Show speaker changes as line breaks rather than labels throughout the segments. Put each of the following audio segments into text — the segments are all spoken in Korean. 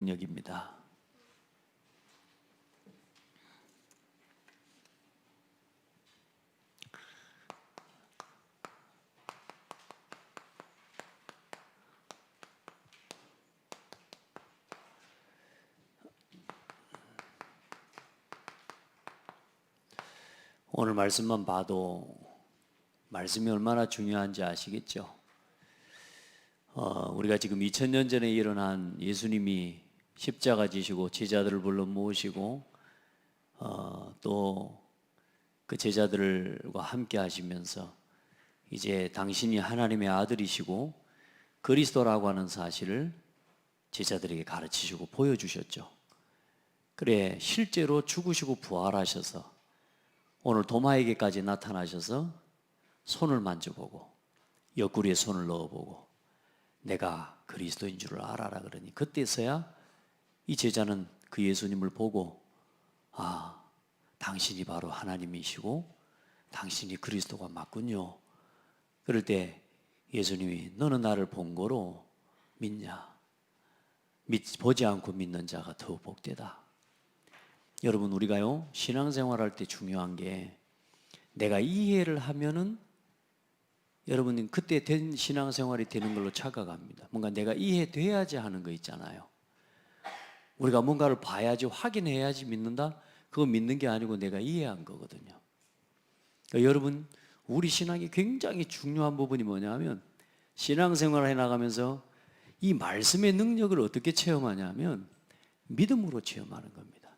능력입니다. 오늘 말씀만 봐도 말씀이 얼마나 중요한지 아시겠죠? 우리가 지금 2000년 전에 일어난 예수님이 십자가 지시고 제자들을 불러 모으시고 또 그 제자들과 함께 하시면서 이제 당신이 하나님의 아들이시고 그리스도라고 하는 사실을 제자들에게 가르치시고 보여주셨죠. 그래, 실제로 죽으시고 부활하셔서 오늘 도마에게까지 나타나셔서 손을 만져보고 옆구리에 손을 넣어보고 내가 그리스도인 줄을 알아라 그러니 그때서야 이 제자는 그 예수님을 보고 당신이 바로 하나님이시고 당신이 그리스도가 맞군요. 그럴 때 예수님이 너는 나를 본 거로 믿냐? 보지 않고 믿는 자가 더 복되다. 여러분, 우리가요 신앙생활할 때 중요한 게 내가 이해를 하면은 여러분은 그때 된 신앙생활이 되는 걸로 착각합니다. 뭔가 내가 이해돼야지 하는 거 있잖아요. 우리가 뭔가를 봐야지 확인해야지 믿는다? 그거 믿는 게 아니고 내가 이해한 거거든요. 그러니까 여러분, 우리 신앙이 굉장히 중요한 부분이 뭐냐면 신앙생활을 해나가면서 이 말씀의 능력을 어떻게 체험하냐면 믿음으로 체험하는 겁니다.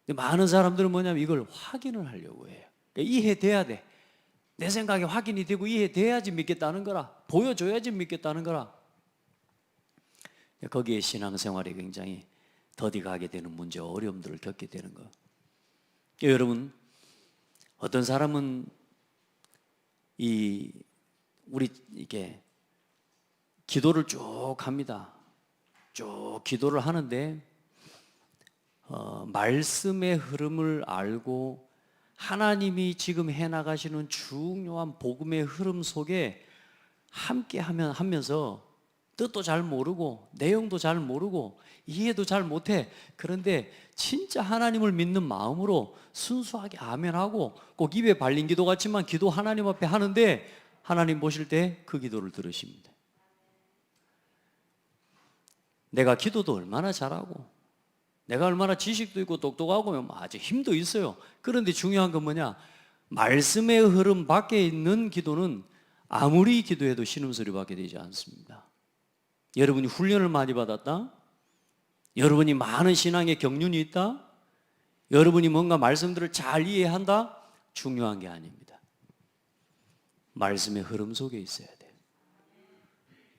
근데 많은 사람들은 뭐냐면 이걸 확인을 하려고 해요. 그러니까 이해돼야 돼. 내 생각에 확인이 되고 이해돼야지 믿겠다는 거라. 보여줘야지 믿겠다는 거라. 거기에 신앙생활이 굉장히 더디가게 되는 문제, 어려움들을 겪게 되는 거. 여러분, 어떤 사람은 우리 이게 기도를 쭉 합니다. 쭉 기도를 하는데 말씀의 흐름을 알고 하나님이 지금 해나가시는 중요한 복음의 흐름 속에 함께 하면서 뜻도 잘 모르고 내용도 잘 모르고 이해도 잘 못해. 그런데 진짜 하나님을 믿는 마음으로 순수하게 아멘하고 꼭 입에 발린 기도 같지만 기도 하나님 앞에 하는데 하나님 보실 때 그 기도를 들으십니다. 내가 기도도 얼마나 잘하고 내가 얼마나 지식도 있고 똑똑하고 아주 힘도 있어요. 그런데 중요한 건 뭐냐? 말씀의 흐름 밖에 있는 기도는 아무리 기도해도 신음소리밖에 되지 않습니다. 여러분이 훈련을 많이 받았다? 여러분이 많은 신앙의 경륜이 있다? 여러분이 뭔가 말씀들을 잘 이해한다? 중요한 게 아닙니다. 말씀의 흐름 속에 있어야 돼요.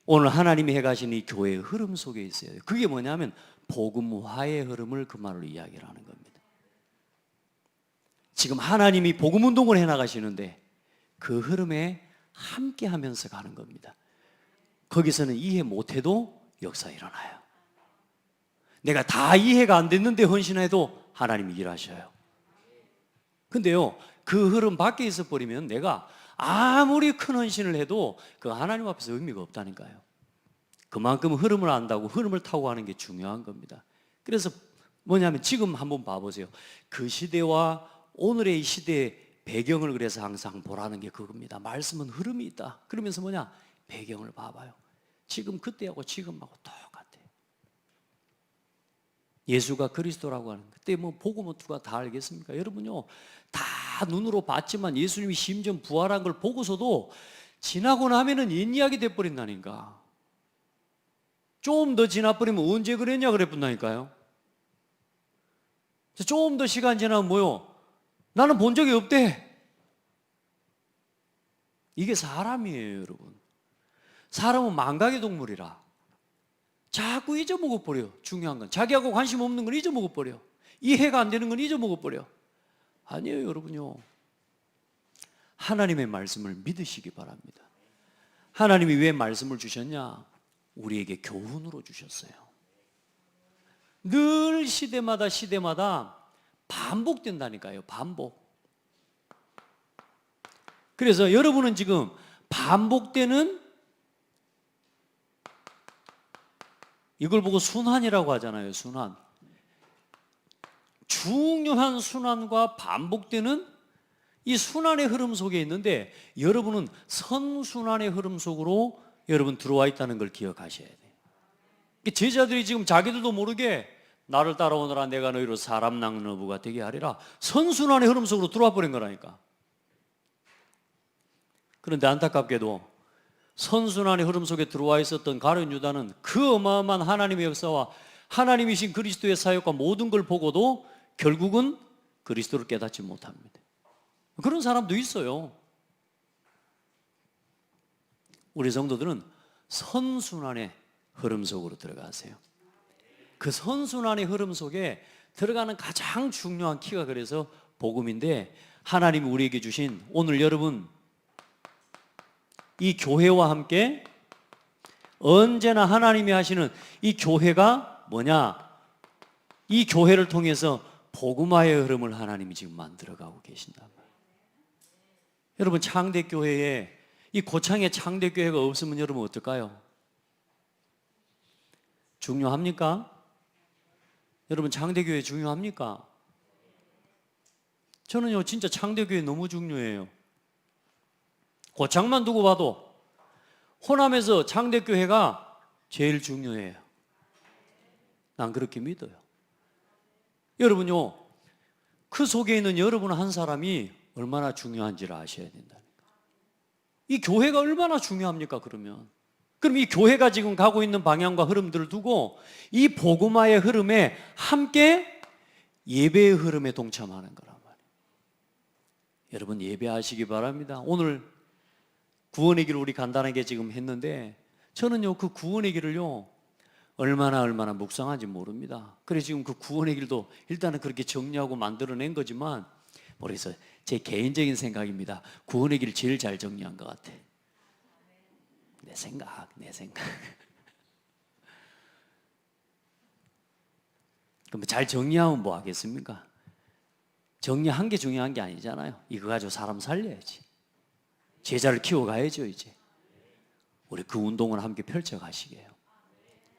오늘 하나님이 해가신 이 교회의 흐름 속에 있어야 돼요. 그게 뭐냐면 복음화의 흐름을 그 말로 이야기를 하는 겁니다. 지금 하나님이 복음운동을 해나가시는데 그 흐름에 함께 하면서 가는 겁니다. 거기서는 이해 못해도 역사 일어나요. 내가 다 이해가 안 됐는데 헌신해도 하나님이 일하셔요. 근데요, 그 흐름 밖에 있어 버리면 내가 아무리 큰 헌신을 해도 그 하나님 앞에서 의미가 없다니까요. 그만큼 흐름을 안다고 흐름을 타고 가는 게 중요한 겁니다. 그래서 뭐냐면 지금 한번 봐보세요. 그 시대와 오늘의 이 시대의 배경을 그래서 항상 보라는 게 그겁니다. 말씀은 흐름이 있다. 그러면서 뭐냐? 배경을 봐봐요. 지금 그때하고 지금하고 똑같아요. 예수가 그리스도라고 하는 그때 뭐 복음은 누가 다 알겠습니까? 여러분요, 다 눈으로 봤지만 예수님이 심지어 부활한 걸 보고서도 지나고 나면은 옛 이야기 돼버린다니까. 좀 더 지나버리면 언제 그랬냐 그랬군다니까요. 좀 더 시간 지나면 뭐요? 나는 본 적이 없대. 이게 사람이에요, 여러분. 사람은 망각의 동물이라 자꾸 잊어먹어버려. 중요한 건 자기하고 관심 없는 건 잊어먹어버려. 이해가 안 되는 건 잊어먹어버려. 아니에요, 여러분요. 하나님의 말씀을 믿으시기 바랍니다. 하나님이 왜 말씀을 주셨냐? 우리에게 교훈으로 주셨어요. 늘 시대마다 반복된다니까요. 반복. 그래서 여러분은 지금 반복되는 이걸 보고 순환이라고 하잖아요. 순환. 중요한 순환과 반복되는 이 순환의 흐름 속에 있는데 여러분은 선순환의 흐름 속으로 여러분 들어와 있다는 걸 기억하셔야 돼요. 제자들이 지금 자기들도 모르게 나를 따라오너라 내가 너희로 사람 낚는 어부가 되게 하리라 선순환의 흐름 속으로 들어와 버린 거라니까. 그런데 안타깝게도 선순환의 흐름 속에 들어와 있었던 가룟 유다는 그 어마어마한 하나님의 역사와 하나님이신 그리스도의 사역과 모든 걸 보고도 결국은 그리스도를 깨닫지 못합니다. 그런 사람도 있어요. 우리 성도들은 선순환의 흐름 속으로 들어가세요. 그 선순환의 흐름 속에 들어가는 가장 중요한 키가 그래서 복음인데 하나님이 우리에게 주신 오늘 여러분 이 교회와 함께 언제나 하나님이 하시는 이 교회가 뭐냐? 이 교회를 통해서 복음화의 흐름을 하나님이 지금 만들어가고 계신단 말이에요. 여러분 창대교회에 이 고창에 창대교회가 없으면 여러분 어떨까요? 중요합니까? 여러분 창대교회 중요합니까? 저는요 진짜 창대교회 너무 중요해요. 고창만 두고 봐도 호남에서 창대교회가 제일 중요해요. 난 그렇게 믿어요. 여러분요 그 속에 있는 여러분 한 사람이 얼마나 중요한지를 아셔야 된다니까. 이 교회가 얼마나 중요합니까? 그럼 이 교회가 지금 가고 있는 방향과 흐름들을 두고 이 복음화의 흐름에 함께 예배의 흐름에 동참하는 거란 말이에요. 여러분 예배하시기 바랍니다. 오늘 구원의 길을 우리 간단하게 지금 했는데 저는요 그 구원의 길을요 얼마나 묵상한지 모릅니다. 그래서 지금 그 구원의 길도 일단은 그렇게 정리하고 만들어낸 거지만 모르겠어요. 제 개인적인 생각입니다. 구원의 길 제일 잘 정리한 것 같아. 내 생각. 그럼 잘 정리하면 뭐 하겠습니까? 정리한 게 중요한 게 아니잖아요. 이거 가지고 사람 살려야지. 제자를 키워가야죠. 이제 우리 그 운동을 함께 펼쳐가시게요.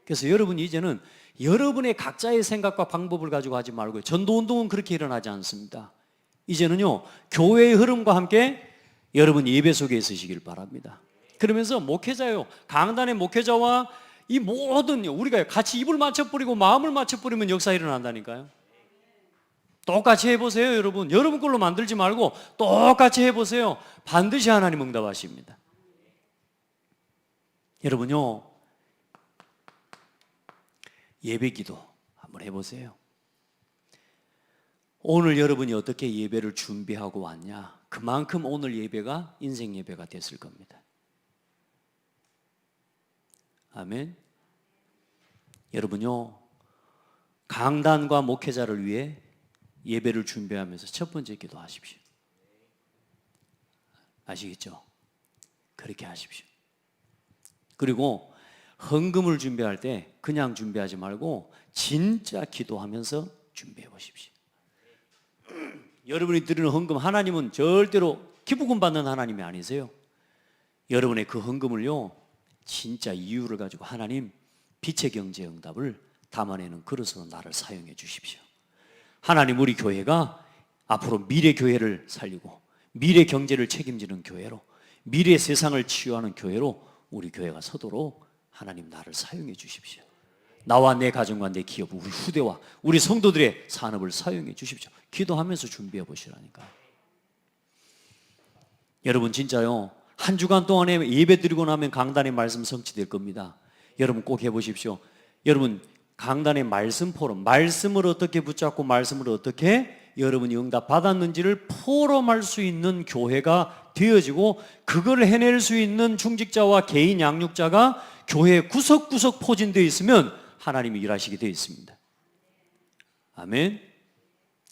그래서 여러분 이제는 여러분의 각자의 생각과 방법을 가지고 하지 말고요. 전도운동은 그렇게 일어나지 않습니다. 이제는요 교회의 흐름과 함께 여러분 예배 속에 있으시길 바랍니다. 그러면서 목회자요 강단의 목회자와 이 모든 우리가 같이 입을 맞춰버리고 마음을 맞춰버리면 역사 일어난다니까요. 똑같이 해보세요. 여러분 걸로 만들지 말고 똑같이 해보세요. 반드시 하나님 응답하십니다. 여러분요 예배기도 한번 해보세요. 오늘 여러분이 어떻게 예배를 준비하고 왔냐 그만큼 오늘 예배가 인생 예배가 됐을 겁니다. 아멘. 여러분요 강단과 목회자를 위해 예배를 준비하면서 첫 번째 기도하십시오. 아시겠죠? 그렇게 하십시오. 그리고 헌금을 준비할 때 그냥 준비하지 말고 진짜 기도하면서 준비해 보십시오. 여러분이 드리는 헌금 하나님은 절대로 기부금 받는 하나님이 아니세요. 여러분의 그 헌금을요 진짜 이유를 가지고 하나님 빛의 경제 응답을 담아내는 그릇으로 나를 사용해 주십시오. 하나님 우리 교회가 앞으로 미래 교회를 살리고 미래 경제를 책임지는 교회로 미래 세상을 치유하는 교회로 우리 교회가 서도록 하나님 나를 사용해 주십시오. 나와 내 가정과 내 기업 우리 후대와 우리 성도들의 산업을 사용해 주십시오. 기도하면서 준비해 보시라니까. 여러분 진짜요 한 주간 동안에 예배 드리고 나면 강단의 말씀 성취될 겁니다. 여러분 꼭 해보십시오. 여러분 강단의 말씀 포럼 말씀을 어떻게 붙잡고 말씀을 어떻게 여러분이 응답 받았는지를 포럼할 수 있는 교회가 되어지고 그걸 해낼 수 있는 중직자와 개인 양육자가 교회 구석구석 포진되어 있으면 하나님이 일하시게 되어 있습니다. 아멘.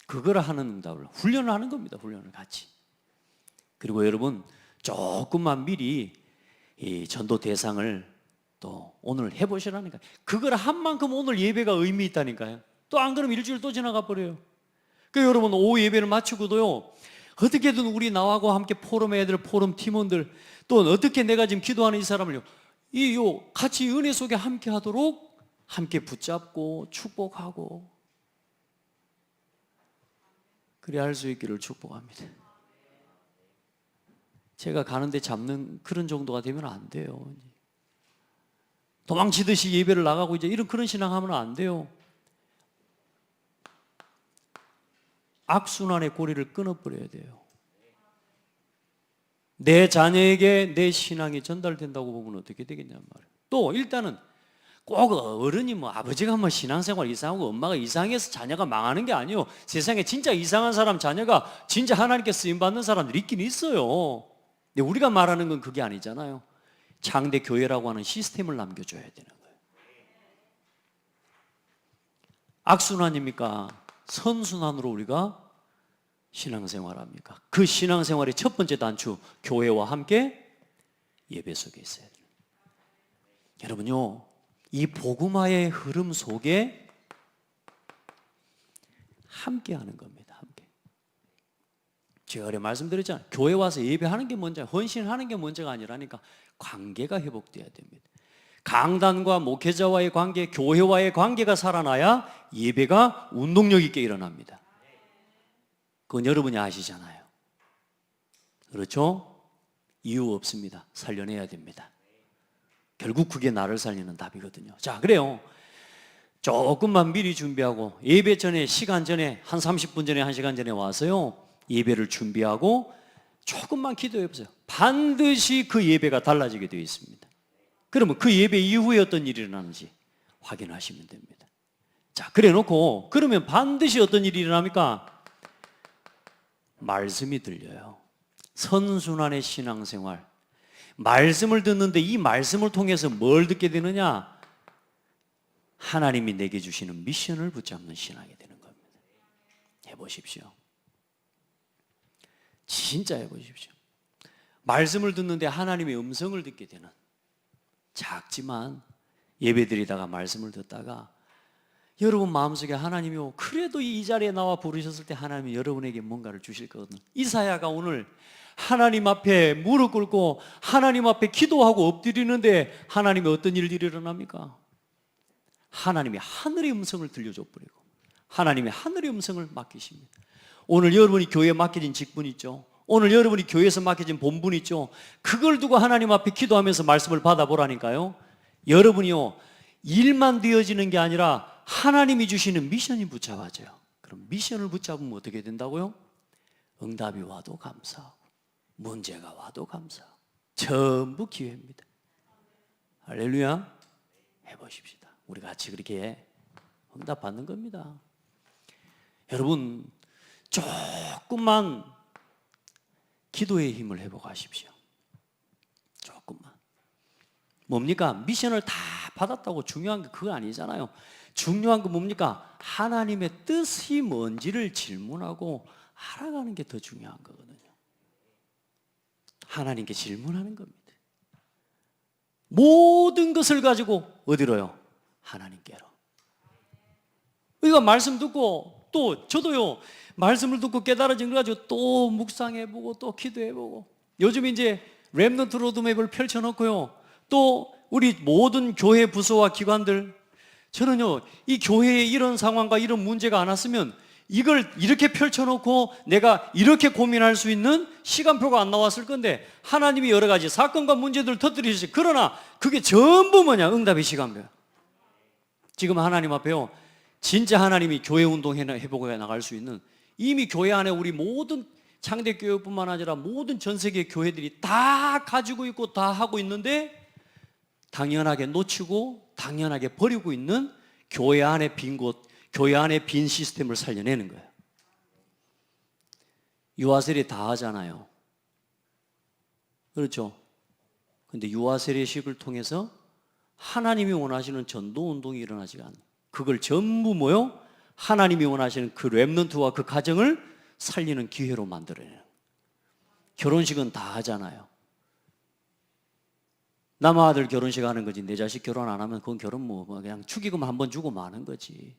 그걸 하는 응답을 훈련을 하는 겁니다. 훈련을 같이. 그리고 여러분 조금만 미리 이 전도 대상을 또 오늘 해보시라니까요. 그걸 한 만큼 오늘 예배가 의미 있다니까요. 또 안 그러면 일주일 또 지나가 버려요. 그러니까 여러분 오후 예배를 마치고도요 어떻게든 우리 나하고 함께 포럼 애들 포럼 팀원들 또 어떻게 내가 지금 기도하는 이 사람을요 같이 은혜 속에 함께 하도록 함께 붙잡고 축복하고 그래야 할 수 있기를 축복합니다. 제가 가는데 잡는 그런 정도가 되면 안 돼요. 도망치듯이 예배를 나가고 이제 이런 그런 신앙하면 안 돼요. 악순환의 고리를 끊어버려야 돼요. 내 자녀에게 내 신앙이 전달된다고 보면 어떻게 되겠냔 말이에요. 또 일단은 꼭 어른이 아버지가 신앙생활 이상하고 엄마가 이상해서 자녀가 망하는 게 아니에요. 세상에 진짜 이상한 사람 자녀가 진짜 하나님께 쓰임받는 사람들이 있긴 있어요. 근데 우리가 말하는 건 그게 아니잖아요. 장대 교회라고 하는 시스템을 남겨줘야 되는 거예요. 악순환입니까? 선순환으로 우리가 신앙생활합니까? 그 신앙생활의 첫 번째 단추, 교회와 함께 예배 속에 있어야 돼요. 여러분요, 이 복음화의 흐름 속에 함께 하는 겁니다. 함께. 제가 그래 말씀드렸잖아요. 교회 와서 예배하는 게 먼저, 헌신하는 게 먼저가 아니라니까 관계가 회복돼야 됩니다. 강단과 목회자와의 관계, 교회와의 관계가 살아나야 예배가 운동력 있게 일어납니다. 그건 여러분이 아시잖아요. 그렇죠? 이유 없습니다. 살려내야 됩니다. 결국 그게 나를 살리는 답이거든요. 자, 그래요. 조금만 미리 준비하고 예배 전에, 시간 전에 한 30분 전에, 1시간 전에 와서요, 예배를 준비하고 조금만 기도해 보세요. 반드시 그 예배가 달라지게 되어 있습니다. 그러면 그 예배 이후에 어떤 일이 일어나는지 확인하시면 됩니다. 자, 그래 놓고 그러면 반드시 어떤 일이 일어납니까? 말씀이 들려요. 선순환의 신앙생활. 말씀을 듣는데 이 말씀을 통해서 뭘 듣게 되느냐? 하나님이 내게 주시는 미션을 붙잡는 신앙이 되는 겁니다. 해보십시오. 진짜 해보십시오. 말씀을 듣는데 하나님의 음성을 듣게 되는, 작지만 예배드리다가 말씀을 듣다가 여러분 마음속에 하나님이 그래도 이 자리에 나와 부르셨을 때 하나님이 여러분에게 뭔가를 주실 거거든요. 이사야가 오늘 하나님 앞에 무릎 꿇고 하나님 앞에 기도하고 엎드리는데 하나님이 어떤 일들이 일어납니까? 하나님이 하늘의 음성을 들려줘 버리고 하나님의 하늘의 음성을 맡기십니다. 오늘 여러분이 교회에 맡겨진 직분 있죠. 오늘 여러분이 교회에서 맡겨진 본분 있죠. 그걸 두고 하나님 앞에 기도하면서 말씀을 받아보라니까요. 여러분이요, 일만 되어지는 게 아니라 하나님이 주시는 미션이 붙잡아져요. 그럼 미션을 붙잡으면 어떻게 된다고요? 응답이 와도 감사하고 문제가 와도 감사하고 전부 기회입니다. 할렐루야. 해보십시다. 우리 같이 그렇게 응답 받는 겁니다. 여러분 조금만 기도의 힘을 회복하십시오. 조금만. 뭡니까? 미션을 다 받았다고 중요한 게 그거 아니잖아요. 중요한 건 뭡니까? 하나님의 뜻이 뭔지를 질문하고 알아가는 게 더 중요한 거거든요. 하나님께 질문하는 겁니다. 모든 것을 가지고 어디로요? 하나님께로. 우리가 말씀 듣고 또 저도요, 말씀을 듣고 깨달아진 걸 가지고 또 묵상해보고 또 기도해보고, 요즘 이제 렘넌트 로드맵을 펼쳐놓고요, 또 우리 모든 교회 부서와 기관들, 저는요, 이 교회에 이런 상황과 이런 문제가 안 왔으면 이걸 이렇게 펼쳐놓고 내가 이렇게 고민할 수 있는 시간표가 안 나왔을 건데, 하나님이 여러 가지 사건과 문제들을 터뜨리시지. 그러나 그게 전부 뭐냐? 응답의 시간표야. 지금 하나님 앞에요, 진짜 하나님이 교회 운동 해보고 나갈 수 있는, 이미 교회 안에 우리 모든 창대교회뿐만 아니라 모든 전 세계 교회들이 다 가지고 있고 다 하고 있는데 당연하게 놓치고 당연하게 버리고 있는 교회 안에 빈 곳, 교회 안에 빈 시스템을 살려내는 거예요. 유아세례 다 하잖아요. 그렇죠? 근데 유아세례식을 통해서 하나님이 원하시는 전도운동이 일어나지가 않아요. 그걸 전부 뭐요? 하나님이 원하시는 그 렘넌트와 그 가정을 살리는 기회로 만들어내는 거예요. 결혼식은 다 하잖아요. 남아 아들 결혼식 하는 거지, 내 자식 결혼 안 하면 그건 결혼 그냥 축의금 한번 주고 마는 거지.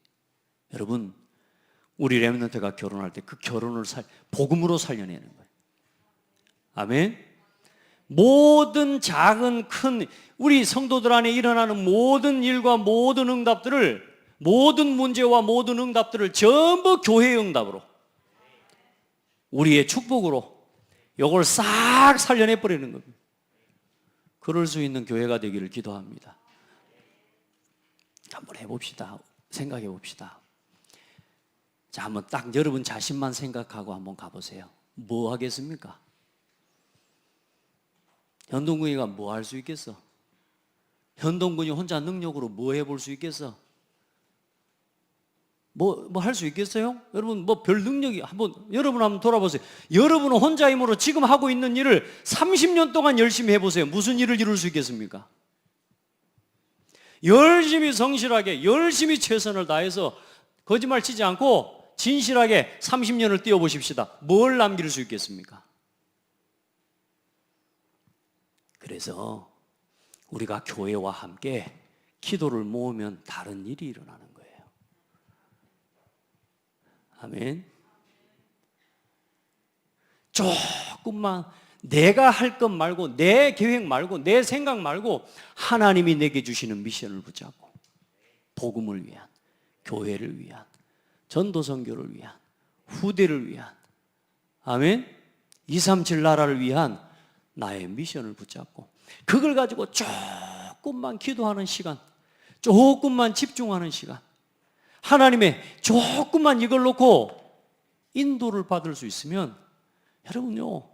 여러분, 우리 렘넌트가 결혼할 때 그 결혼을 복음으로 살려내는 거예요. 아멘. 모든 작은 큰 우리 성도들 안에 일어나는 모든 일과 모든 응답들을, 모든 문제와 모든 응답들을 전부 교회의 응답으로, 우리의 축복으로 이걸 싹 살려내 버리는 겁니다. 그럴 수 있는 교회가 되기를 기도합니다. 한번 해봅시다. 생각해 봅시다. 자, 한번 딱 여러분 자신만 생각하고 한번 가보세요. 뭐 하겠습니까? 현동군이가 뭐 할 수 있겠어? 현동군이 혼자 능력으로 뭐 해볼 수 있겠어? 뭐 할 수 있겠어요? 여러분 뭐 별 능력이 여러분 한번 돌아보세요. 여러분은 혼자 힘으로 지금 하고 있는 일을 30년 동안 열심히 해보세요. 무슨 일을 이룰 수 있겠습니까? 열심히 성실하게 열심히 최선을 다해서 거짓말 치지 않고 진실하게 30년을 뛰어보십시다. 뭘 남길 수 있겠습니까? 그래서 우리가 교회와 함께 기도를 모으면 다른 일이 일어나는 거예요. 아멘. 조금만 내가 할 것 말고, 내 계획 말고, 내 생각 말고 하나님이 내게 주시는 미션을 붙잡고 복음을 위한, 교회를 위한, 전도 선교를 위한, 후대를 위한, 아멘, 237 나라를 위한 나의 미션을 붙잡고 그걸 가지고 조금만 기도하는 시간, 조금만 집중하는 시간, 하나님의 조금만 이걸 놓고 인도를 받을 수 있으면 여러분요,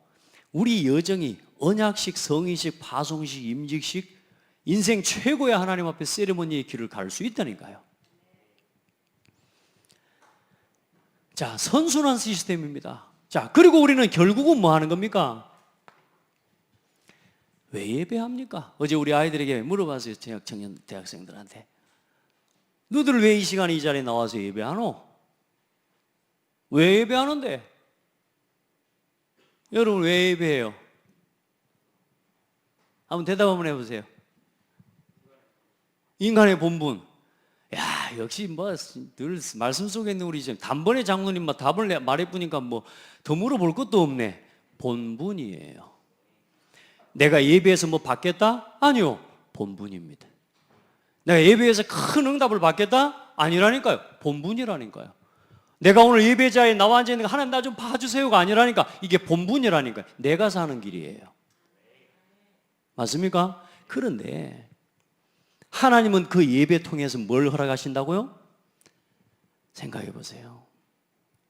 우리 여정이 언약식, 성의식, 파송식, 임직식, 인생 최고의 하나님 앞에 세리머니의 길을 갈 수 있다니까요. 자, 선순환 시스템입니다. 자, 그리고 우리는 결국은 뭐 하는 겁니까? 왜 예배합니까? 어제 우리 아이들에게 물어봤어요. 청년 대학생들한테. 너희들 왜 이 시간에 이 자리에 나와서 예배하노? 왜 예배하는데? 여러분 왜 예배해요? 한번 대답 한번 해보세요. 인간의 본분. 야, 역시 뭐 늘 말씀 속에 있는 우리 지금 단번에 장로님 답을 말해보니까 뭐 더 물어볼 것도 없네. 본분이에요. 내가 예배에서 뭐 받겠다? 아니요, 본분입니다. 내가 예배에서 큰 응답을 받겠다? 아니라니까요, 본분이라니까요. 내가 오늘 예배자에 나와 앉아 있는 거 하나님 나 좀 봐주세요가 아니라니까, 이게 본분이라니까요. 내가 사는 길이에요. 맞습니까? 그런데 하나님은 그 예배 통해서 뭘 허락하신다고요? 생각해 보세요.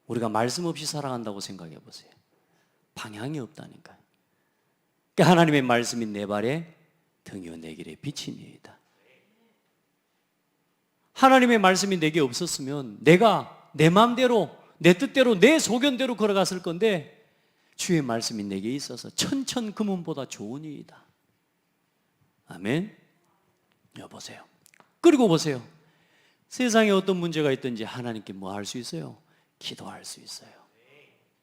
우리가 말씀 없이 살아간다고 생각해 보세요. 방향이 없다니까요. 그러니까 하나님의 말씀이 내 발에 등이요 내 길에 빛이니이다. 하나님의 말씀이 내게 없었으면 내가 내 마음대로, 내 뜻대로, 내 소견대로 걸어갔을 건데 주의 말씀이 내게 있어서 천천금은보다 좋은 이이다. 아멘. 여보세요. 그리고 보세요. 세상에 어떤 문제가 있든지 하나님께 뭐 할 수 있어요? 기도할 수 있어요.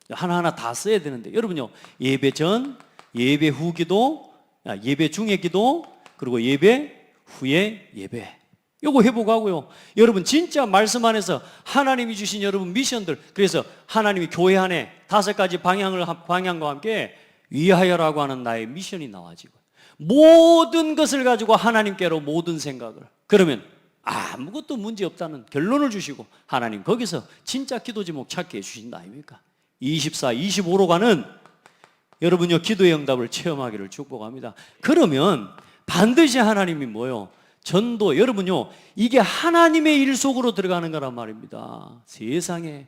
하나하나 다 써야 되는데 여러분요, 예배 전, 예배 후 기도, 예배 중에 기도, 그리고 예배 후에 예배, 요거 해보고 하고요. 여러분 진짜 말씀 안에서 하나님이 주신 여러분 미션들, 그래서 하나님이 교회 안에 5가지 방향과 함께 위하여라고 하는 나의 미션이 나와지고 모든 것을 가지고 하나님께로 모든 생각을, 그러면 아무것도 문제 없다는 결론을 주시고 하나님 거기서 진짜 기도 제목 찾게 해주신다 아닙니까? 24, 25로 가는 여러분요 기도의 응답을 체험하기를 축복합니다. 그러면 반드시 하나님이 뭐요? 전도, 여러분요 이게 하나님의 일 속으로 들어가는 거란 말입니다. 세상에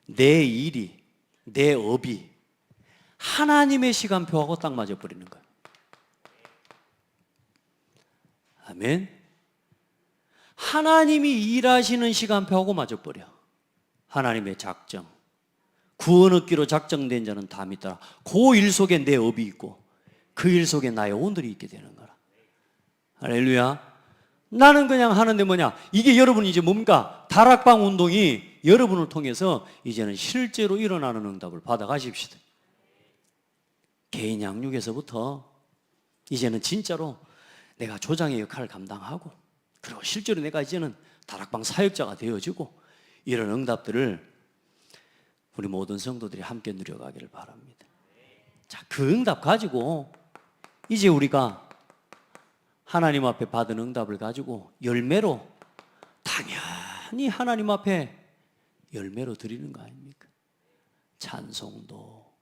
내 일이, 내 업이 하나님의 시간표하고 딱 맞아버리는 거예요. 아멘. 하나님이 일하시는 시간표하고 맞아버려. 하나님의 작정, 구원 얻기로 작정된 자는 다 믿더라. 그 일 속에 내 업이 있고 그 일 속에 나의 오늘이 있게 되는 거라. 할렐루야. 나는 그냥 하는데 뭐냐, 이게 여러분 이제 뭡니까? 다락방 운동이 여러분을 통해서 이제는 실제로 일어나는 응답을 받아가십시다. 개인 양육에서부터 이제는 진짜로 내가 조장의 역할을 감당하고, 그리고 실제로 내가 이제는 다락방 사역자가 되어지고, 이런 응답들을 우리 모든 성도들이 함께 누려가기를 바랍니다. 자, 그 응답 가지고 이제 우리가 하나님 앞에 받은 응답을 가지고 열매로 당연히 하나님 앞에 열매로 드리는 거 아닙니까? 찬송도,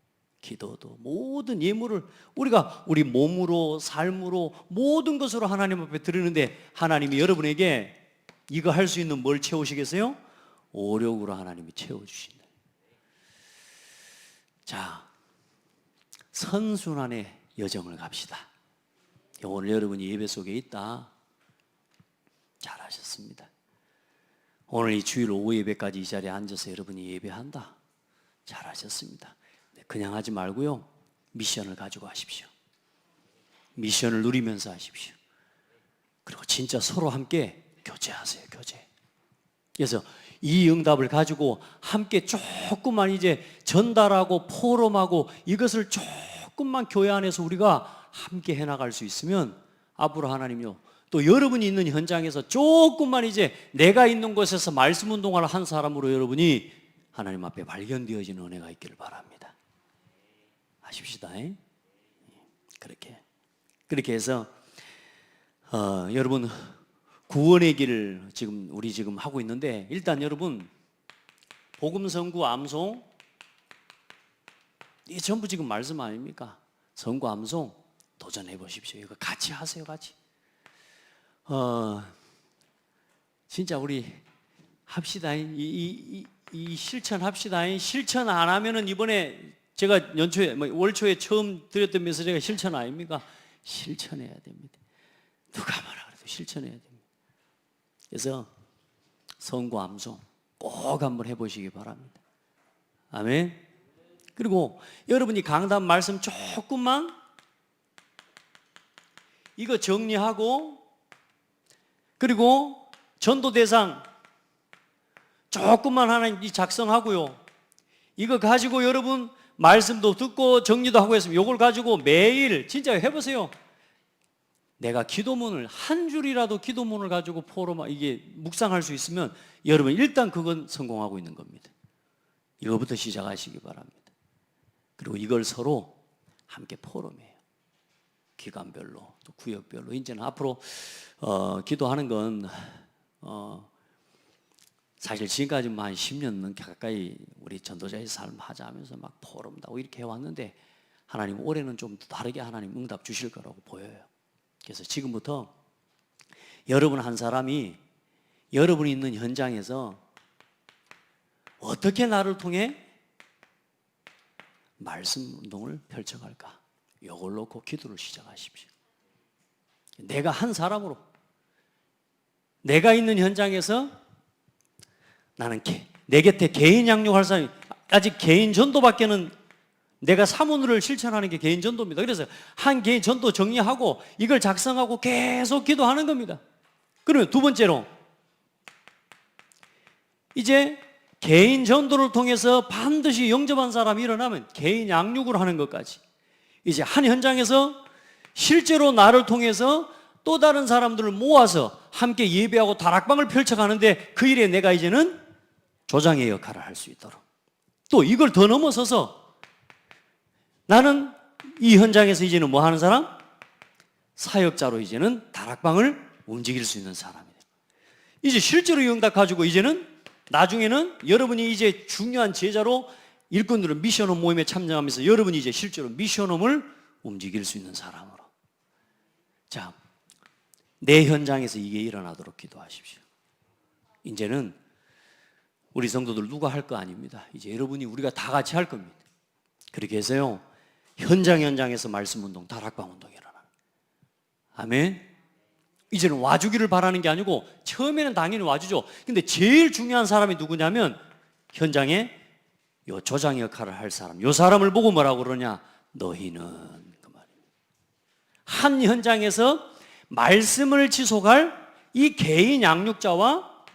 기도도, 모든 예물을 우리가 우리 몸으로, 삶으로, 모든 것으로 하나님 앞에 드리는데 하나님이 여러분에게 이거 할 수 있는 뭘 채우시겠어요? 오력으로 하나님이 채워주신다. 자, 선순환의 여정을 갑시다. 오늘 여러분이 예배 속에 있다. 잘하셨습니다. 오늘 이 주일 오후 예배까지 이 자리에 앉아서 여러분이 예배한다. 잘하셨습니다. 그냥 하지 말고요, 미션을 가지고 하십시오. 미션을 누리면서 하십시오. 그리고 진짜 서로 함께 교제하세요. 교제. 그래서 이 응답을 가지고 함께 조금만 이제 전달하고 포럼하고 이것을 조금만 교회 안에서 우리가 함께 해나갈 수 있으면 앞으로 하나님요, 또 여러분이 있는 현장에서 조금만 이제 내가 있는 곳에서 말씀 운동을 한 사람으로 여러분이 하나님 앞에 발견되어지는 은혜가 있기를 바랍니다. 아십시다. 그렇게 해서 여러분 구원의 길을 우리 지금 하고 있는데, 일단 여러분 복음 선구 암송 이게 전부 지금 말씀 아닙니까? 선구 암송 도전해 보십시오. 이거 같이 하세요. 같이. 진짜 우리 합시다. 이 실천합시다. 실천 안 하면은 이번에 제가 연초에 월초에 처음 드렸던 메시지가 실천 아닙니까? 실천해야 됩니다. 누가 뭐라 그래도 실천해야 됩니다. 그래서 선구 암송 꼭 한번 해보시기 바랍니다. 아멘. 그리고 여러분이 강단 말씀 조금만 이거 정리하고, 그리고 전도 대상 조금만 하나님이 작성하고요, 이거 가지고 여러분 말씀도 듣고 정리도 하고 했으면 이걸 가지고 매일 진짜 해보세요. 내가 기도문을 한 줄이라도 기도문을 가지고 포럼 이게 묵상할 수 있으면 여러분 일단 그건 성공하고 있는 겁니다. 이거부터 시작하시기 바랍니다. 그리고 이걸 서로 함께 포럼해요. 기간별로 또 구역별로. 이제는 앞으로 기도하는 건 사실 지금까지 한 10년 넘게 가까이 우리 전도자의 삶 하자 하면서 막 포럼도 하고 이렇게 해왔는데, 하나님 올해는 좀 다르게 하나님 응답 주실 거라고 보여요. 그래서 지금부터 여러분 한 사람이 여러분이 있는 현장에서 어떻게 나를 통해 말씀 운동을 펼쳐갈까, 이걸 놓고 기도를 시작하십시오. 내가 한 사람으로 내가 있는 현장에서 나는 내 곁에 개인 양육할 사람이 아직 개인 전도밖에는, 내가 사문을 실천하는 게 개인 전도입니다. 그래서 한 개인 전도 정리하고 이걸 작성하고 계속 기도하는 겁니다. 그러면 두 번째로 이제 개인 전도를 통해서 반드시 영접한 사람이 일어나면 개인 양육을 하는 것까지, 이제 한 현장에서 실제로 나를 통해서 또 다른 사람들을 모아서 함께 예배하고 다락방을 펼쳐가는데, 그 일에 내가 이제는 조장의 역할을 할 수 있도록, 또 이걸 더 넘어서서 나는 이 현장에서 이제는 뭐 하는 사람? 사역자로 이제는 다락방을 움직일 수 있는 사람이에요. 이제 실제로 응답 가지고 이제는 나중에는 여러분이 이제 중요한 제자로 일꾼들은 미션홈 모임에 참여하면서 여러분이 이제 실제로 미션홈을 움직일 수 있는 사람으로. 자, 내 현장에서 이게 일어나도록 기도하십시오. 이제는 우리 성도들 누가 할 거 아닙니다. 이제 여러분이 우리가 다 같이 할 겁니다. 그렇게 해서요, 현장에서 말씀 운동, 다락방 운동이 일어나는. 아멘. 이제는 와주기를 바라는 게 아니고, 처음에는 당연히 와주죠. 근데 제일 중요한 사람이 누구냐면 현장에 요 조장 역할을 할 사람, 요 사람을 보고 뭐라고 그러냐? 너희는, 그 말입니다. 한 현장에서 말씀을 지속할 이 개인 양육자와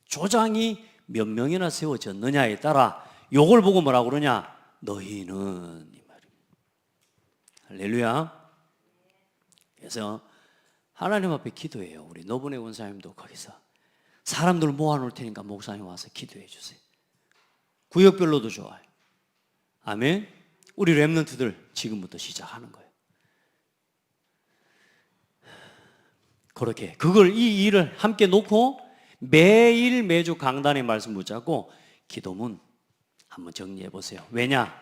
조장이 몇 명이나 세워졌느냐에 따라 요걸 보고 뭐라고 그러냐? 너희는, 이 말입니다. 할렐루야. 그래서 하나님 앞에 기도해요. 우리 노분의 원사님도 거기서 사람들 모아놓을 테니까 목사님 와서 기도해 주세요. 구역별로도 좋아요. 아멘. 우리 렘넌트들 지금부터 시작하는 거예요. 그렇게 그걸 이 일을 함께 놓고 매일 매주 강단의 말씀 붙잡고 기도문 한번 정리해 보세요. 왜냐?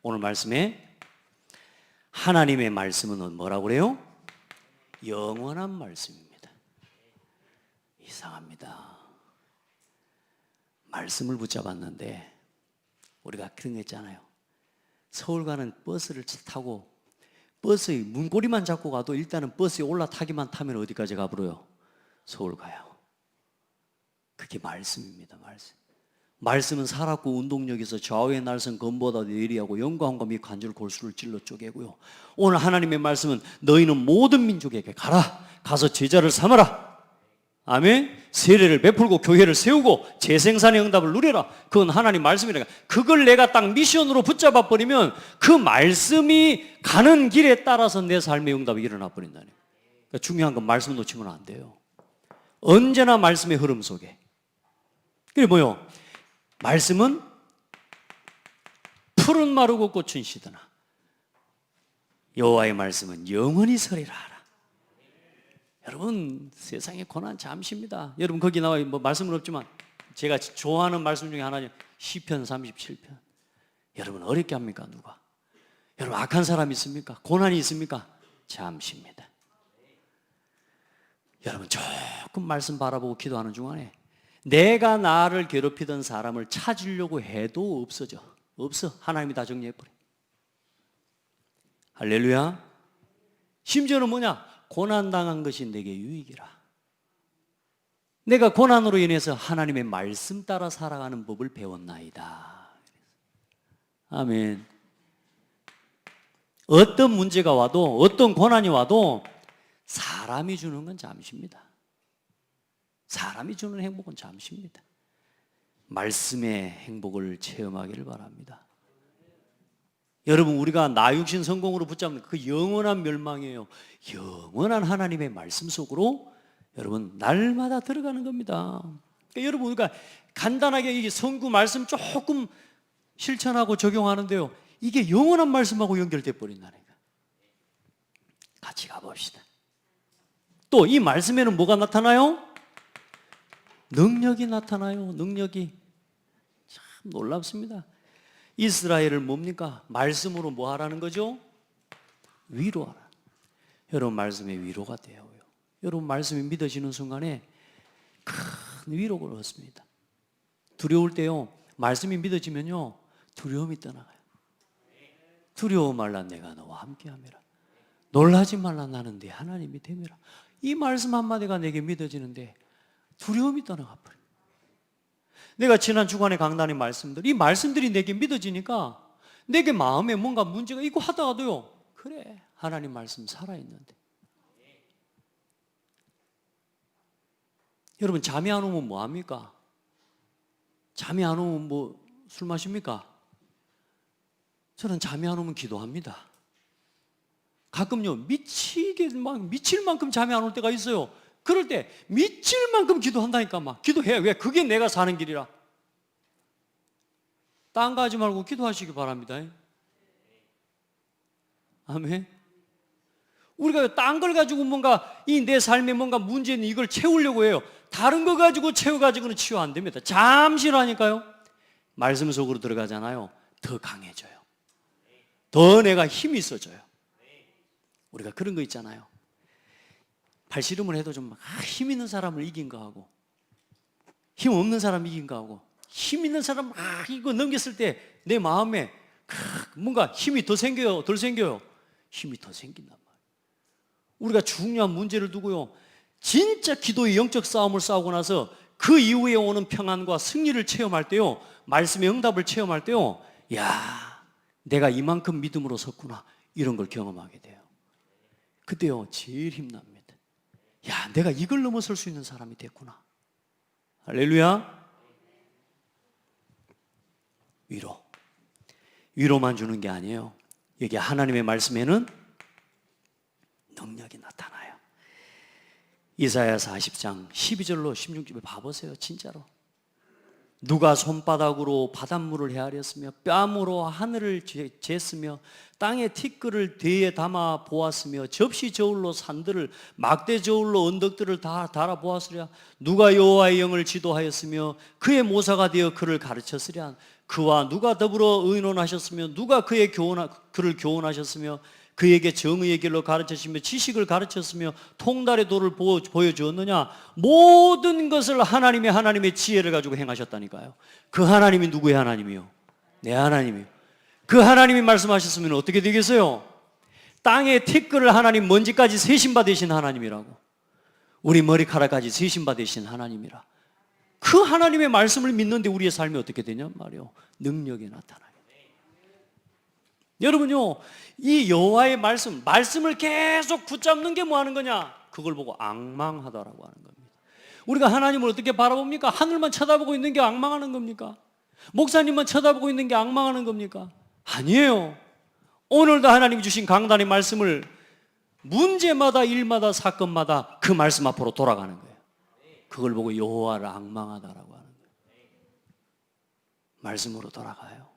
오늘 말씀에 하나님의 말씀은 뭐라고 그래요? 영원한 말씀입니다. 이상합니다. 말씀을 붙잡았는데 우리가 그런 거 있잖아요. 서울 가는 버스를 타고 버스의 문고리만 잡고 가도 일단은 버스에 올라타기만 타면 어디까지 가버려요? 서울 가요. 그게 말씀입니다. 말씀은 살았고 운동력에서 좌우의 날선 검보다 예리하고 영광과 및 관절 골수를 찔러 쪼개고요. 오늘 하나님의 말씀은 너희는 모든 민족에게 가서 제자를 삼아라. 아멘. 세례를 베풀고 교회를 세우고 재생산의 응답을 누려라. 그건 하나님 말씀이라니까. 그걸 내가 딱 미션으로 붙잡아 버리면 그 말씀이 가는 길에 따라서 내 삶의 응답이 일어나 버린다니. 그러니까 중요한 건 말씀 놓치면 안 돼요. 언제나 말씀의 흐름 속에. 그게 뭐요? 말씀은 푸른 마르고 꽃은 시드나 여호와의 말씀은 영원히 서리라 하라. 여러분, 세상의 고난 잠시입니다. 여러분, 거기 나와 뭐 말씀은 없지만 제가 좋아하는 말씀 중에 하나는 시편 37편. 여러분, 어렵게 합니까? 누가? 여러분, 악한 사람 있습니까? 고난이 있습니까? 잠시입니다. 여러분, 조금 말씀 바라보고 기도하는 중간에 내가 나를 괴롭히던 사람을 찾으려고 해도 없어져. 없어. 하나님이 다 정리해버려. 할렐루야. 심지어는 뭐냐? 고난당한 것이 내게 유익이라. 내가 고난으로 인해서 하나님의 말씀 따라 살아가는 법을 배웠나이다. 아멘. 어떤 문제가 와도, 어떤 고난이 와도 사람이 주는 건 잠시입니다. 사람이 주는 행복은 잠시입니다. 말씀의 행복을 체험하기를 바랍니다. 여러분, 우리가 나 육신 성공으로 붙잡는 그 영원한 멸망이에요. 영원한 하나님의 말씀 속으로 여러분 날마다 들어가는 겁니다. 그러니까 여러분, 우리가 간단하게 이 성구 말씀 조금 실천하고 적용하는데요, 이게 영원한 말씀하고 연결돼 버린다니까. 같이 가봅시다. 또 이 말씀에는 뭐가 나타나요? 능력이 나타나요. 능력이 참 놀랍습니다. 이스라엘을 뭡니까? 말씀으로 뭐 하라는 거죠? 위로하라. 여러분, 말씀에 위로가 돼요. 여러분, 말씀이 믿어지는 순간에 큰 위로를 얻습니다. 두려울 때요, 말씀이 믿어지면요, 두려움이 떠나가요. 두려워 말라, 내가 너와 함께함이라. 놀라지 말라, 나는 네 하나님이 됨이라. 이 말씀 한마디가 내게 믿어지는데 두려움이 떠나가 버려요. 내가 지난 주간에 강단의 말씀들, 이 말씀들이 내게 믿어지니까 내게 마음에 뭔가 문제가 있고 하다가도요, 그래, 하나님 말씀 살아있는데. 여러분, 잠이 안 오면 뭐 합니까? 잠이 안 오면 뭐 술 마십니까? 저는 잠이 안 오면 기도합니다. 가끔요, 미칠 만큼 잠이 안 올 때가 있어요. 그럴 때 미칠 만큼 기도한다니까. 막 기도해. 왜? 그게 내가 사는 길이라. 딴 거 하지 말고 기도하시기 바랍니다. 아멘. 우리가 딴 걸 가지고 뭔가 이 내 삶에 뭔가 문제 있는 이걸 채우려고 해요. 다른 거 가지고 채워가지고는 치유 안 됩니다. 잠시라니까요. 말씀 속으로 들어가잖아요. 더 강해져요. 더 내가 힘이 있어져요. 우리가 그런 거 있잖아요. 발씨름을 해도 좀 힘 있는 사람을 이긴 거 하고 힘 없는 사람 이긴 거 하고, 힘 있는 사람 이거 넘겼을 때 내 마음에 뭔가 힘이 더 생겨요, 덜 생겨요? 힘이 더 생긴단 말이에요. 우리가 중요한 문제를 두고요, 진짜 기도의 영적 싸움을 싸우고 나서 그 이후에 오는 평안과 승리를 체험할 때요, 말씀의 응답을 체험할 때요, 야, 내가 이만큼 믿음으로 섰구나, 이런 걸 경험하게 돼요. 그때요, 제일 힘납니다. 야, 내가 이걸 넘어설 수 있는 사람이 됐구나. 할렐루야. 위로만 주는 게 아니에요. 여기 하나님의 말씀에는 능력이 나타나요. 이사야 40장 12절로 16절에 봐보세요. 진짜로 누가 손바닥으로 바닷물을 헤아렸으며 뺨으로 하늘을 쟀으며 땅에 티끌을 뒤에 담아 보았으며 접시 저울로 산들을 막대 저울로 언덕들을 다 달아 보았으랴. 누가 여호와의 영을 지도하였으며 그의 모사가 되어 그를 가르쳤으랴. 그와 누가 더불어 의논하셨으며 누가 그를 교훈하셨으며 그에게 정의의 길로 가르치시며 지식을 가르쳤으며 통달의 도를 보여주었느냐. 모든 것을 하나님의 지혜를 가지고 행하셨다니까요. 그 하나님이 누구의 하나님이요? 내 하나님이요. 그 하나님이 말씀하셨으면 어떻게 되겠어요? 땅의 티끌을 하나님 먼지까지 세신바 되신 하나님이라고. 우리 머리카락까지 세신바 되신 하나님이라. 그 하나님의 말씀을 믿는데 우리의 삶이 어떻게 되냐 말이요. 능력이 나타나요. 여러분요, 이 여호와의 말씀을 계속 붙잡는 게 뭐 하는 거냐? 그걸 보고 앙망하다라고 하는 겁니다. 우리가 하나님을 어떻게 바라봅니까? 하늘만 쳐다보고 있는 게 앙망하는 겁니까? 목사님만 쳐다보고 있는 게 앙망하는 겁니까? 아니에요. 오늘도 하나님이 주신 강단의 말씀을 문제마다 일마다 사건마다 그 말씀 앞으로 돌아가는 거예요. 그걸 보고 여호와를 앙망하다라고 하는 거예요. 말씀으로 돌아가요.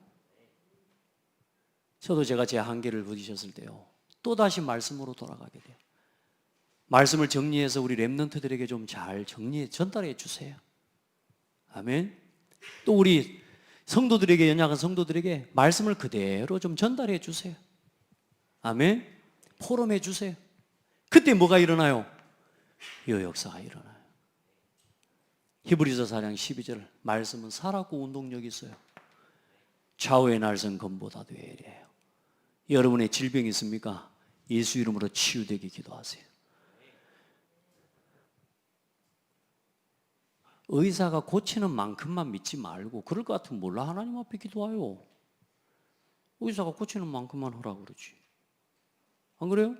저도 제가 제 한계를 부딪혔을 때요, 또다시 말씀으로 돌아가게 돼요. 말씀을 정리해서 우리 렘넌트들에게 좀 잘 전달해 주세요. 아멘. 또 우리 성도들에게, 연약한 성도들에게 말씀을 그대로 좀 전달해 주세요. 아멘. 포럼해 주세요. 그때 뭐가 일어나요? 이 역사가 일어나요. 히브리서 4장 12절, 말씀은 살았고 운동력이 있어요. 좌우의 날선 검보다 되래요. 여러분의 질병이 있습니까? 예수 이름으로 치유되게 기도하세요. 의사가 고치는 만큼만 믿지 말고, 그럴 것 같으면 몰라 하나님 앞에 기도해요. 의사가 고치는 만큼만 하라고 그러지. 안 그래요?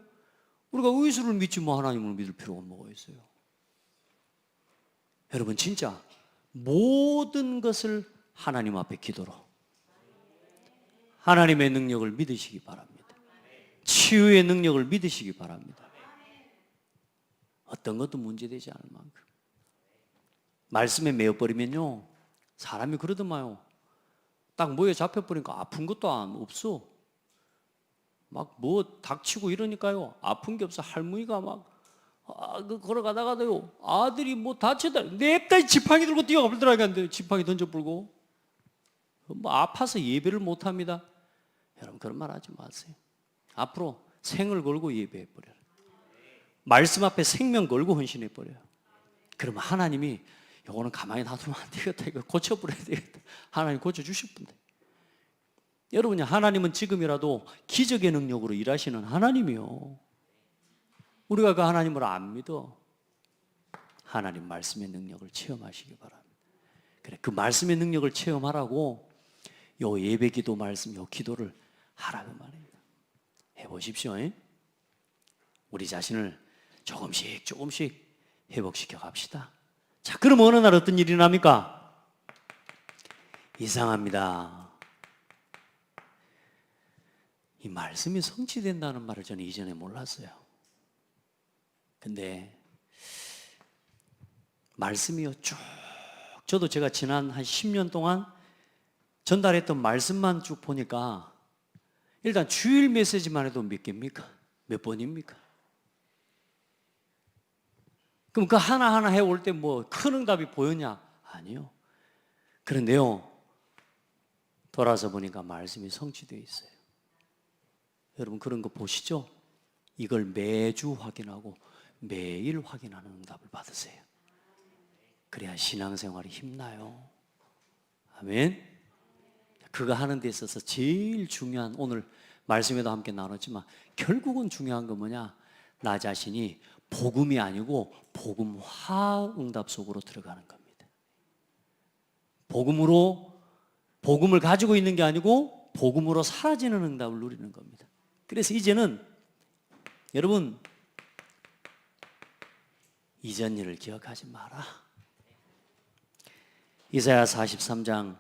우리가 의술을 믿지 뭐 하나님을 믿을 필요가 뭐가 있어요? 여러분 진짜 모든 것을 하나님 앞에 기도로, 하나님의 능력을 믿으시기 바랍니다. 치유의 능력을 믿으시기 바랍니다. 어떤 것도 문제되지 않을 만큼. 말씀에 매여버리면요, 사람이 그러더만요. 딱 뭐에 잡혀버리니까 아픈 것도 없어. 막 뭐 닥치고 이러니까요, 아픈 게 없어. 할머니가 막 걸어가다가도요, 아들이 뭐 다쳤다, 냅다 지팡이 들고 뛰어가 버리더라고요. 지팡이 던져불고 뭐 아파서 예배를 못합니다. 여러분 그런 말 하지 마세요. 앞으로 생을 걸고 예배해버려요. 말씀 앞에 생명 걸고 헌신해버려요. 그러면 하나님이 요거는 가만히 놔두면 안 되겠다, 이거 고쳐버려야 되겠다, 하나님 고쳐주실 분데. 여러분이 하나님은 지금이라도 기적의 능력으로 일하시는 하나님이요. 우리가 그 하나님을 안 믿어. 하나님 말씀의 능력을 체험하시기 바랍니다. 그래, 그 말씀의 능력을 체험하라고 요 예배기도 말씀, 요 기도를 하라고 말입니다. 해보십시오. 우리 자신을 조금씩 회복시켜 갑시다. 자, 그럼 어느 날 어떤 일이 납니까? 이상합니다. 이 말씀이 성취된다는 말을 저는 이전에 몰랐어요. 근데 말씀이요, 쭉 저도 제가 지난 한 10년 동안 전달했던 말씀만 쭉 보니까 일단 주일 메시지만 해도 몇 개입니까? 몇 번입니까? 그럼 그 하나하나 해올 때 뭐 큰 응답이 보였냐? 아니요. 그런데요, 돌아서 보니까 말씀이 성취되어 있어요. 여러분 그런 거 보시죠? 이걸 매주 확인하고 매일 확인하는 응답을 받으세요. 그래야 신앙생활이 힘나요. 아멘. 그거 하는 데 있어서 제일 중요한, 오늘 말씀에도 함께 나눴지만 결국은 중요한 건 뭐냐? 나 자신이 복음이 아니고 복음화 응답 속으로 들어가는 겁니다. 복음을 가지고 있는 게 아니고 복음으로 사라지는 응답을 누리는 겁니다. 그래서 이제는 여러분 이전 일을 기억하지 마라. 이사야 43장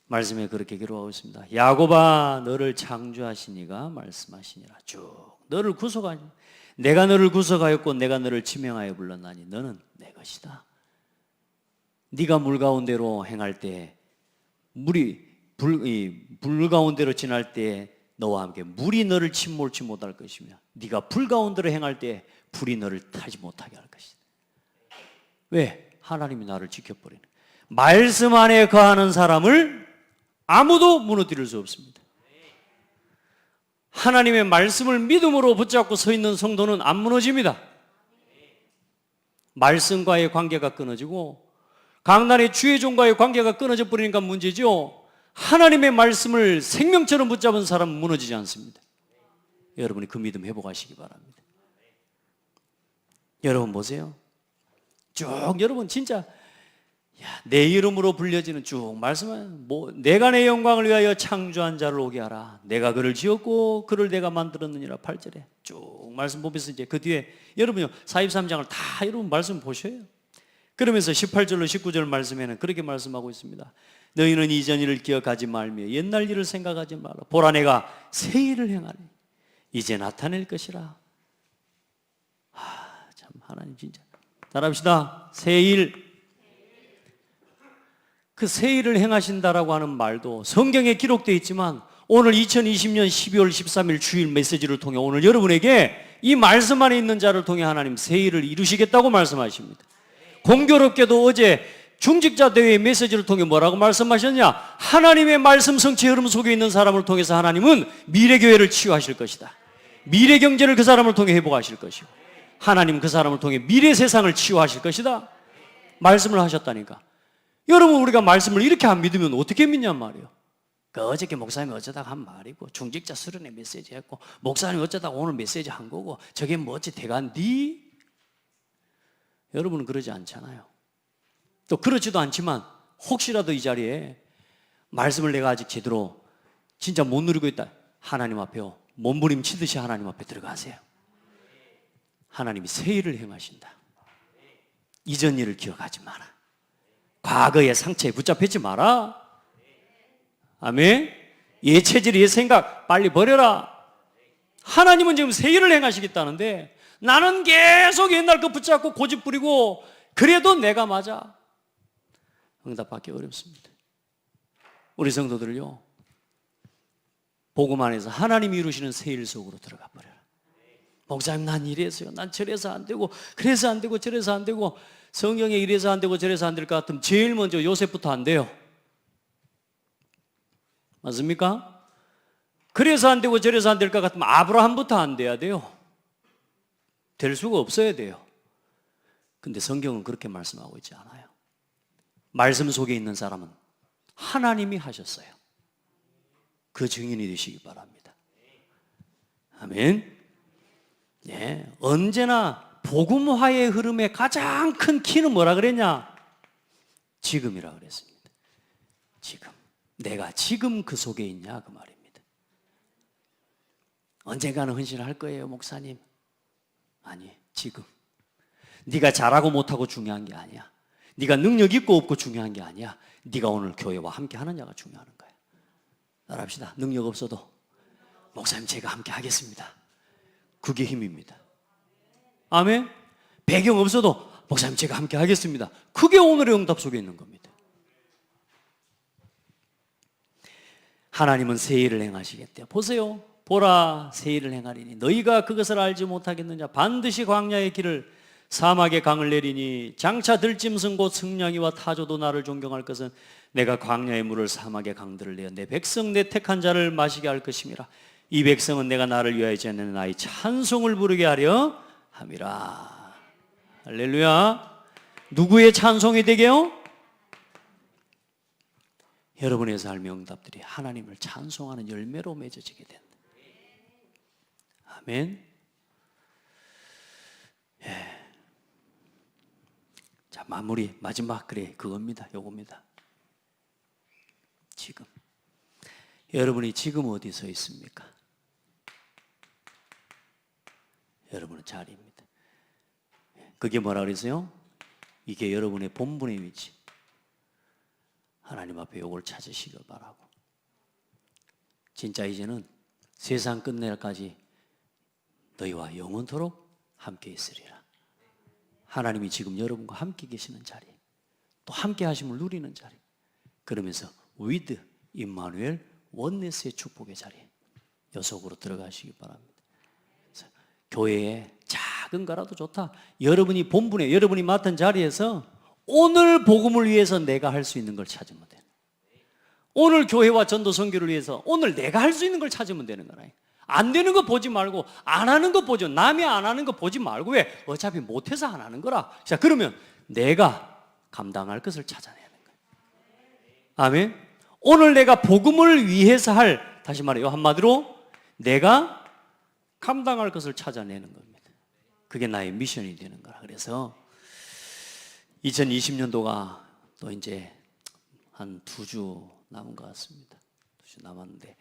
말씀에 그렇게 기록하고 있습니다. 야곱아, 너를 창조하신 이가 말씀하시니라. 쭉 너를 구속하니, 내가 너를 구속하였고 내가 너를 지명하여 불렀나니 너는 내 것이다. 네가 물 가운데로 행할 때 불 가운데로 지날 때 너와 함께 물이 너를 침몰치 못할 것이며 네가 불 가운데로 행할 때 불이 너를 타지 못하게 할 것이다. 왜? 하나님이 나를 지켜버리는. 말씀 안에 거하는 사람을 아무도 무너뜨릴 수 없습니다. 하나님의 말씀을 믿음으로 붙잡고 서 있는 성도는 안 무너집니다. 말씀과의 관계가 끊어지고 강단의 주의 종과의 관계가 끊어져 버리니까 문제죠. 하나님의 말씀을 생명처럼 붙잡은 사람은 무너지지 않습니다. 여러분이 그 믿음 회복하시기 바랍니다. 여러분 보세요. 쭉 여러분 진짜 내 이름으로 불려지는 쭉 말씀은 내가 내 영광을 위하여 창조한 자를 오게 하라. 내가 그를 지었고 그를 내가 만들었느니라. 8절에 쭉 말씀 보면서 이제 그 뒤에 여러분요 43장을 다 여러분 말씀 보셔요. 그러면서 18절로 19절 말씀에는 그렇게 말씀하고 있습니다. 너희는 이전 일을 기억하지 말며 옛날 일을 생각하지 마라. 보라 내가 새 일을 행하리. 이제 나타낼 것이라. 참 하나님 진짜 따라합시다. 새 일. 그 새 일을 행하신다라고 하는 말도 성경에 기록되어 있지만 오늘 2020년 12월 13일 주일 메시지를 통해 오늘 여러분에게 이 말씀 안에 있는 자를 통해 하나님 새 일을 이루시겠다고 말씀하십니다. 공교롭게도 어제 중직자 대회 메시지를 통해 뭐라고 말씀하셨냐? 하나님의 말씀 성취 흐름 속에 있는 사람을 통해서 하나님은 미래교회를 치유하실 것이다. 미래경제를 그 사람을 통해 회복하실 것이고 하나님 그 사람을 통해 미래 세상을 치유하실 것이다. 말씀을 하셨다니까. 여러분 우리가 말씀을 이렇게 안 믿으면 어떻게 믿냔 말이에요. 어저께 목사님이 어쩌다가 한 말이고 중직자 수련회 메시지 했고 목사님이 어쩌다가 오늘 메시지 한 거고 저게 뭐 어찌 대간디? 여러분은 그러지 않잖아요. 또 그렇지도 않지만 혹시라도 이 자리에 말씀을 내가 아직 제대로 진짜 못 누리고 있다. 하나님 앞에요. 몸부림치듯이 하나님 앞에 들어가세요. 하나님이 새 일을 행하신다. 이전 일을 기억하지 마라. 과거의 상처에 붙잡히지 마라. 아멘. 옛 체질, 옛 생각 빨리 버려라. 하나님은 지금 새 일을 행하시겠다는데 나는 계속 옛날 거 붙잡고 고집 부리고 그래도 내가 맞아. 응답받기 어렵습니다. 우리 성도들요 복음 안에서 하나님이 이루시는 새 일 속으로 들어가 버려라. 목사님 난 이래서요, 난 저래서 안 되고 그래서 안 되고 저래서 안 되고 성경에 이래서 안 되고 저래서 안 될 것 같으면 제일 먼저 요셉부터 안 돼요. 맞습니까? 그래서 안 되고 저래서 안 될 것 같으면 아브라함부터 안 돼야 돼요. 될 수가 없어야 돼요. 근데 성경은 그렇게 말씀하고 있지 않아요. 말씀 속에 있는 사람은 하나님이 하셨어요. 그 증인이 되시기 바랍니다. 아멘. 네, 언제나 복음화의 흐름의 가장 큰 키는 뭐라 그랬냐? 지금이라 그랬습니다. 지금. 내가 지금 그 속에 있냐 그 말입니다. 언젠가는 헌신할 거예요, 목사님. 아니, 지금. 네가 잘하고 못하고 중요한 게 아니야. 네가 능력 있고 없고 중요한 게 아니야. 네가 오늘 교회와 함께 하느냐가 중요한 거야. 따라합시다. 능력 없어도 목사님 제가 함께 하겠습니다. 그게 힘입니다. 아멘. 배경 없어도 목사님 제가 함께 하겠습니다. 그게 오늘의 응답 속에 있는 겁니다. 하나님은 새 일을 행하시겠대요. 보세요. 보라 새 일을 행하리니 너희가 그것을 알지 못하겠느냐. 반드시 광야의 길을 사막의 강을 내리니 장차 들짐승 곧 승냥이와 타조도 나를 존경할 것은 내가 광야의 물을 사막의 강들을 내어 내 백성 내 택한 자를 마시게 할 것임이라. 이 백성은 내가 나를 위하여 지어낸 나의 찬송을 부르게 하려 함이라. 할렐루야. 누구의 찬송이 되게요? 여러분의 삶의 응답들이 하나님을 찬송하는 열매로 맺어지게 된다. 아멘. 예. 자, 마무리 마지막 그래 그겁니다. 요겁니다. 지금 여러분이 지금 어디 서 있습니까? 여러분의 자리입니다. 그게 뭐라 그랬어요? 이게 여러분의 본분의 위치. 하나님 앞에 요걸 찾으시길 바라고. 진짜 이제는 세상 끝날까지 너희와 영원토록 함께 있으리라. 하나님이 지금 여러분과 함께 계시는 자리, 또 함께 하심을 누리는 자리. 그러면서 with 임마누엘 원네스의 축복의 자리 요 속으로 들어가시기 바랍니다. 교회에 작은 거라도 좋다. 여러분이 본분에 여러분이 맡은 자리에서 오늘 복음을 위해서 내가 할 수 있는 걸 찾으면 돼. 오늘 교회와 전도 선교를 위해서 오늘 내가 할 수 있는 걸 찾으면 되는 거라. 안 되는 거 보지 말고 안 하는 거 보죠. 남이 안 하는 거 보지 말고 왜? 어차피 못해서 안 하는 거라. 자, 그러면 내가 감당할 것을 찾아내는 거예요. 아멘. 오늘 내가 복음을 위해서 할, 다시 말해요, 한마디로 내가 감당할 것을 찾아내는 겁니다. 그게 나의 미션이 되는 거라. 그래서 2020년도가 또 이제 한 2주 남은 것 같습니다. 2주 남았는데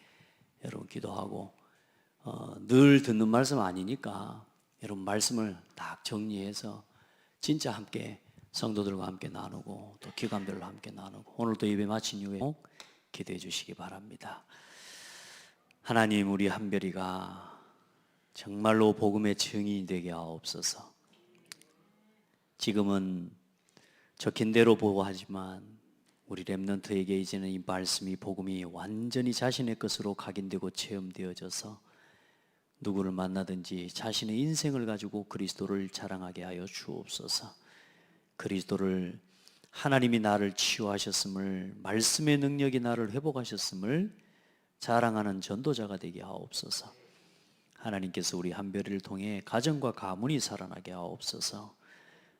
여러분 기도하고 늘 듣는 말씀 아니니까 여러분 말씀을 딱 정리해서 진짜 함께 성도들과 함께 나누고 또 기관별로 함께 나누고 오늘도 예배 마친 이후에 기도해 주시기 바랍니다. 하나님, 우리 한별이가 정말로 복음의 증인이 되게 하옵소서. 지금은 적힌 대로 보고 하지만 우리 렘넌트에게 이제는 이 말씀이 복음이 완전히 자신의 것으로 각인되고 체험되어져서 누구를 만나든지 자신의 인생을 가지고 그리스도를 자랑하게 하여 주옵소서. 그리스도를 하나님이 나를 치유하셨음을, 말씀의 능력이 나를 회복하셨음을 자랑하는 전도자가 되게 하옵소서. 하나님께서 우리 한별이를 통해 가정과 가문이 살아나게 하옵소서.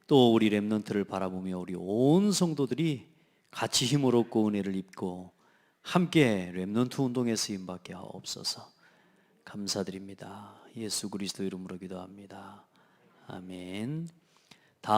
또 우리 렘넌트를 바라보며 우리 온 성도들이 같이 힘을 얻고 은혜를 입고 함께 렘넌트 운동에 쓰임받게 하옵소서. 감사드립니다. 예수 그리스도 이름으로 기도합니다. 아멘.